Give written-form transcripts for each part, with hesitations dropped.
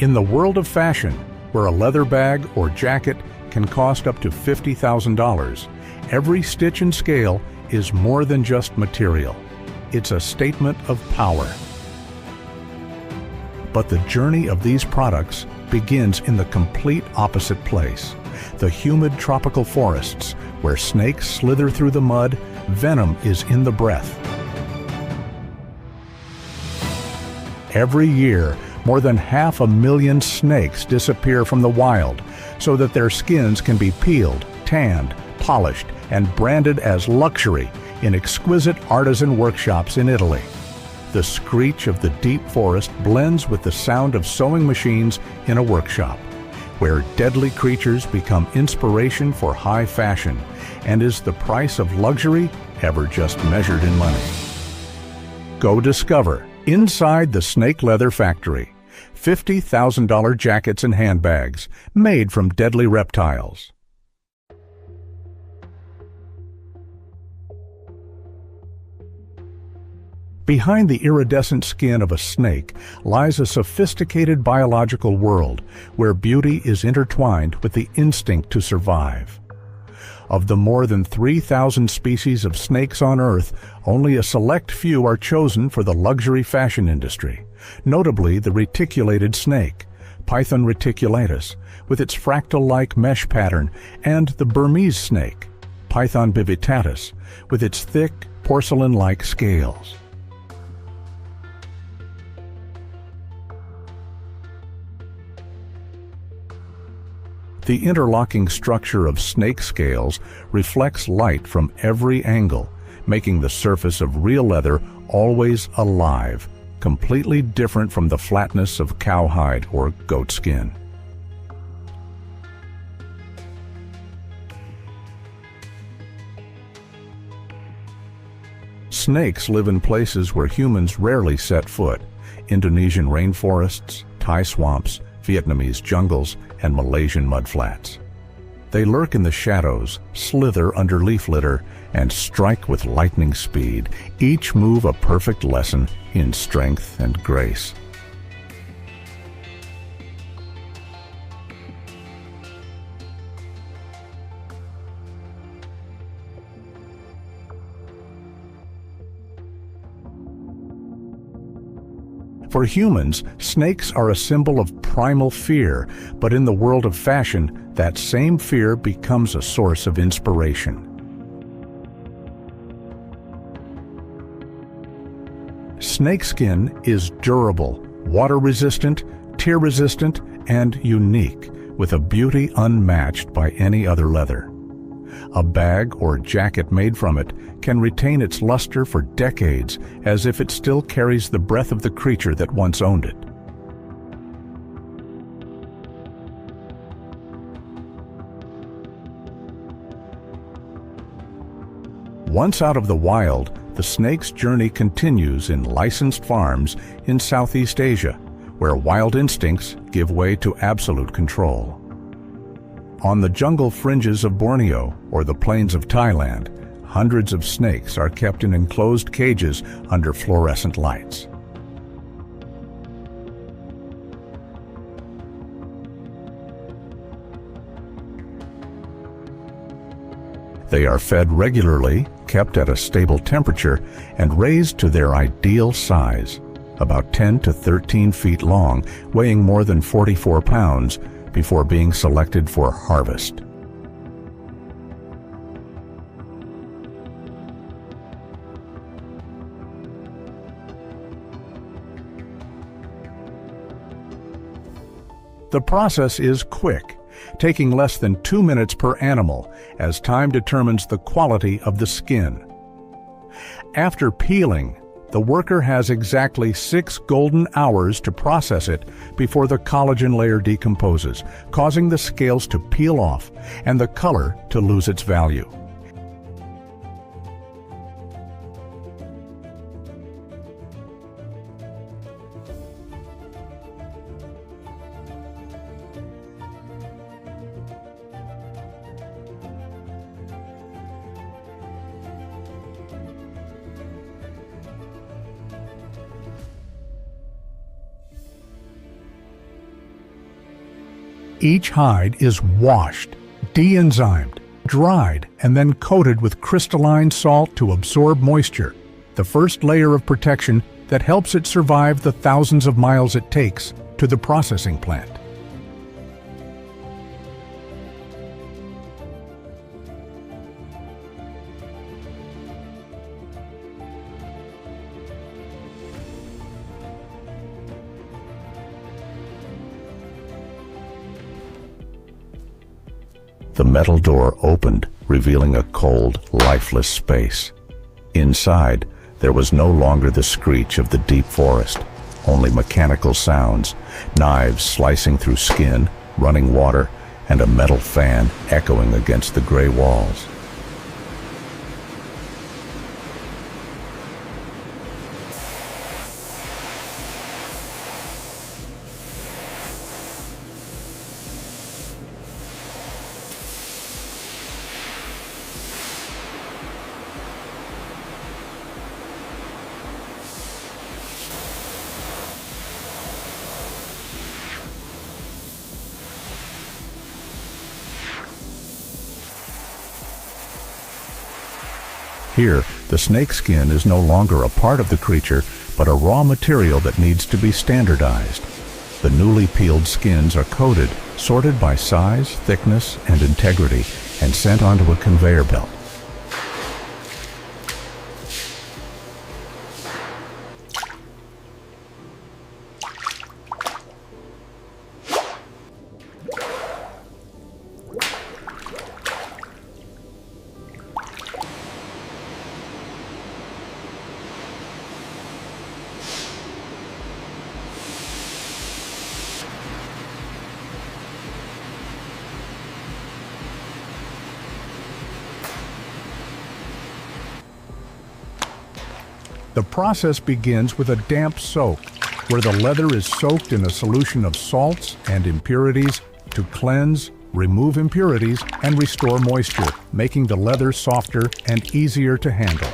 In the world of fashion, where a leather bag or jacket can cost up to $50,000, every stitch and scale is more than just material. It's a statement of power. But the journey of these products begins in the complete opposite place. The humid tropical forests, where snakes slither through the mud, venom is in the breath. Every year, more than 500,000 snakes disappear from the wild so that their skins can be peeled, tanned, polished, and branded as luxury in exquisite artisan workshops in Italy. The screech of the deep forest blends with the sound of sewing machines in a workshop, where deadly creatures become inspiration for high fashion and is the price of luxury ever just measured in money. Go discover inside the Snake Leather Factory, $50,000 jackets and handbags made from deadly reptiles. Behind the iridescent skin of a snake lies a sophisticated biological world where beauty is intertwined with the instinct to survive. Of the more than 3,000 species of snakes on Earth, only a select few are chosen for the luxury fashion industry, notably the reticulated snake, Python reticulatus, with its fractal-like mesh pattern, and the Burmese snake, Python bivitatus, with its thick, porcelain-like scales. The interlocking structure of snake scales reflects light from every angle, making the surface of real leather always alive, completely different from the flatness of cowhide or goat skin. Snakes live in places where humans rarely set foot: Indonesian rainforests, Thai swamps, Vietnamese jungles, and Malaysian mudflats. They lurk in the shadows, slither under leaf litter, and strike with lightning speed, each move a perfect lesson in strength and grace. For humans, snakes are a symbol of primal fear, but in the world of fashion, that same fear becomes a source of inspiration. Snakeskin is durable, water-resistant, tear-resistant, and unique, with a beauty unmatched by any other leather. A bag or jacket made from it can retain its luster for decades, as if it still carries the breath of the creature that once owned it. Once out of the wild, the snake's journey continues in licensed farms in Southeast Asia, where wild instincts give way to absolute control. On the jungle fringes of Borneo or the plains of Thailand, hundreds of snakes are kept in enclosed cages under fluorescent lights. They are fed regularly, kept at a stable temperature, and raised to their ideal size, about 10 to 13 feet long, weighing more than 44 pounds, before being selected for harvest. The process is quick, taking less than 2 minutes per animal, as time determines the quality of the skin. After peeling, the worker has exactly 6 golden hours to process it before the collagen layer decomposes, causing the scales to peel off and the color to lose its value. Each hide is washed, de-enzymed, dried, and then coated with crystalline salt to absorb moisture, the first layer of protection that helps it survive the thousands of miles it takes to the processing plant. The metal door opened, revealing a cold, lifeless space. Inside, there was no longer the screech of the deep forest, only mechanical sounds, knives slicing through skin, running water, and a metal fan echoing against the gray walls. Here, the snake skin is no longer a part of the creature, but a raw material that needs to be standardized. The newly peeled skins are coded, sorted by size, thickness, and integrity, and sent onto a conveyor belt. The process begins with a damp soak, where the leather is soaked in a solution of salts and impurities to cleanse, remove impurities, and restore moisture, making the leather softer and easier to handle.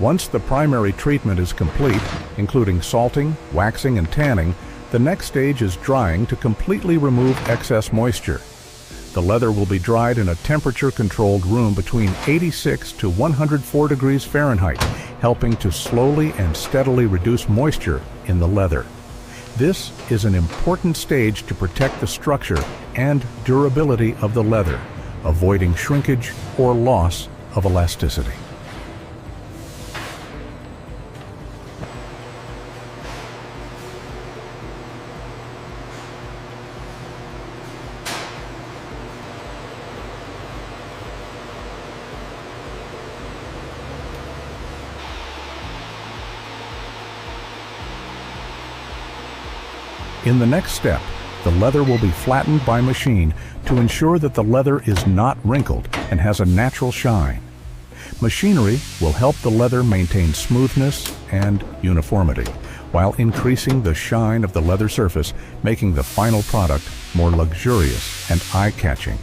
Once the primary treatment is complete, including salting, waxing, and tanning, the next stage is drying to completely remove excess moisture. The leather will be dried in a temperature-controlled room between 86 to 104 degrees Fahrenheit, helping to slowly and steadily reduce moisture in the leather. This is an important stage to protect the structure and durability of the leather, avoiding shrinkage or loss of elasticity. In the next step, the leather will be flattened by machine to ensure that the leather is not wrinkled and has a natural shine. Machinery will help the leather maintain smoothness and uniformity, while increasing the shine of the leather surface, making the final product more luxurious and eye-catching.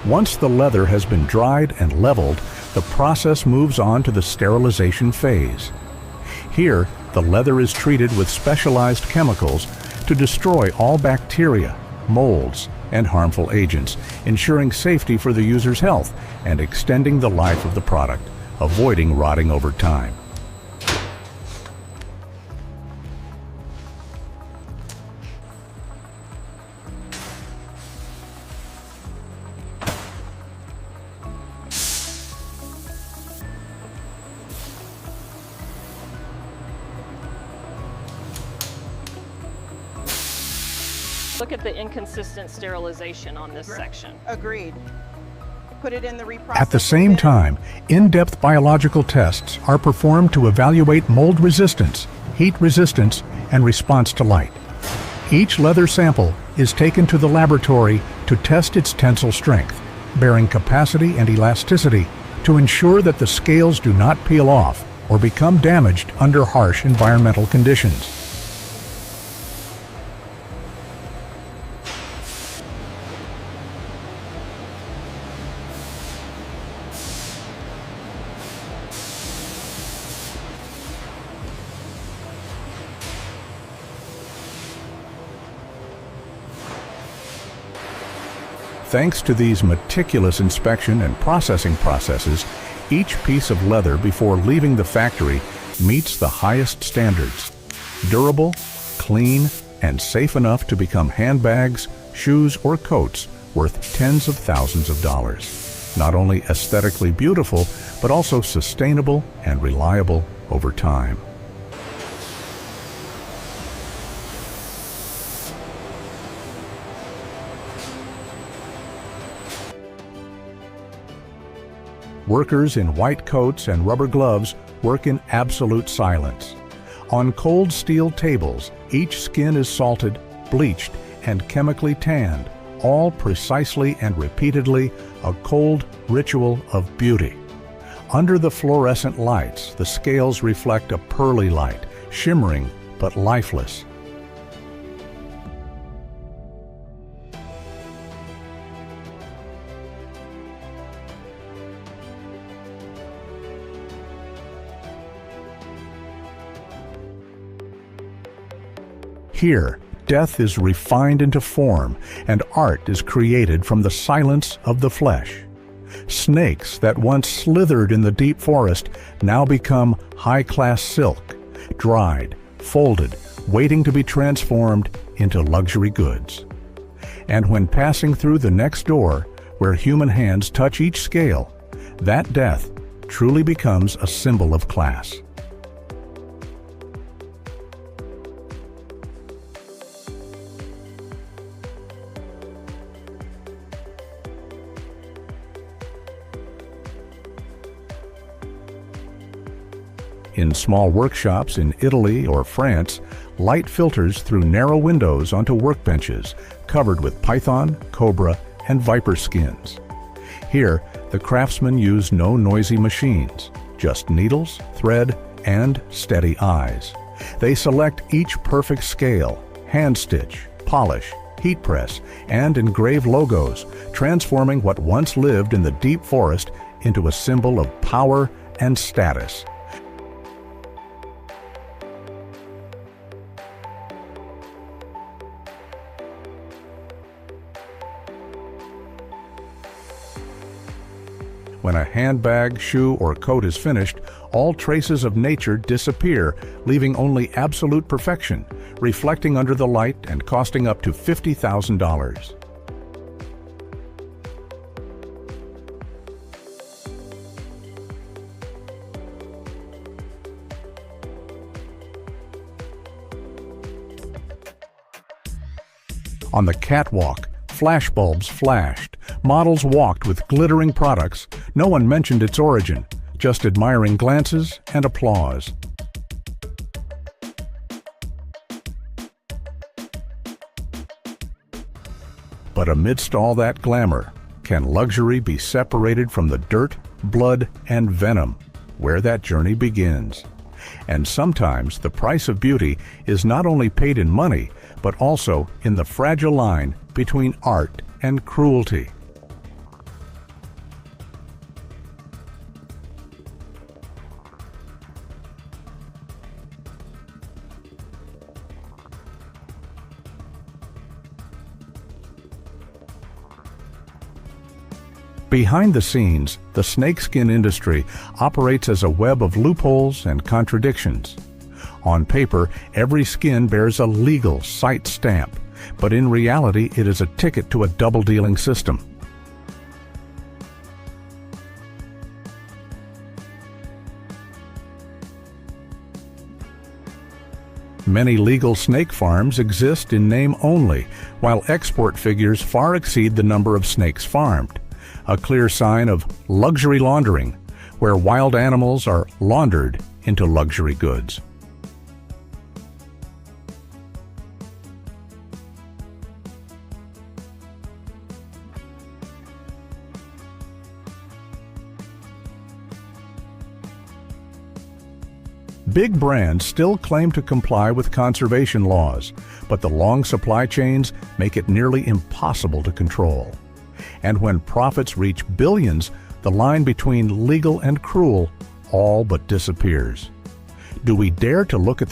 Once the leather has been dried and leveled, the process moves on to the sterilization phase. Here, the leather is treated with specialized chemicals to destroy all bacteria, molds, and harmful agents, ensuring safety for the user's health and extending the life of the product, avoiding rotting over time. Look at the inconsistent sterilization on this section. Agreed. Put it in the reprocessor. At the same time, in-depth biological tests are performed to evaluate mold resistance, heat resistance, and response to light. Each leather sample is taken to the laboratory to test its tensile strength, bearing capacity and elasticity to ensure that the scales do not peel off or become damaged under harsh environmental conditions. Thanks to these meticulous inspection and processing processes, each piece of leather before leaving the factory meets the highest standards. Durable, clean, and safe enough to become handbags, shoes, or coats worth tens of thousands of dollars. Not only aesthetically beautiful, but also sustainable and reliable over time. Workers in white coats and rubber gloves work in absolute silence. On cold steel tables, each skin is salted, bleached, and chemically tanned, all precisely and repeatedly a cold ritual of beauty. Under the fluorescent lights, the scales reflect a pearly light, shimmering but lifeless. Here, death is refined into form, and art is created from the silence of the flesh. Snakes that once slithered in the deep forest now become high-class silk, dried, folded, waiting to be transformed into luxury goods. And when passing through the next door, where human hands touch each scale, that death truly becomes a symbol of class. In small workshops in Italy or France, light filters through narrow windows onto workbenches covered with python, cobra, and viper skins. Here, the craftsmen use no noisy machines, just needles, thread, and steady eyes. They select each perfect scale, hand stitch, polish, heat press, and engrave logos, transforming what once lived in the deep forest into a symbol of power and status. When a handbag, shoe, or coat is finished, all traces of nature disappear, leaving only absolute perfection, reflecting under the light and costing up to $50,000. On the catwalk, flashbulbs flashed, models walked with glittering products. No one mentioned its origin, just admiring glances and applause. But amidst all that glamour, can luxury be separated from the dirt, blood, and venom, where that journey begins? And sometimes the price of beauty is not only paid in money, but also in the fragile line between art and cruelty. Behind the scenes, the snakeskin industry operates as a web of loopholes and contradictions. On paper, every skin bears a legal site stamp, but in reality it is a ticket to a double-dealing system. Many legal snake farms exist in name only, while export figures far exceed the number of snakes farmed, a clear sign of luxury laundering, where wild animals are laundered into luxury goods. Big brands still claim to comply with conservation laws, but the long supply chains make it nearly impossible to control. And when profits reach billions, the line between legal and cruel all but disappears. Do we dare to look at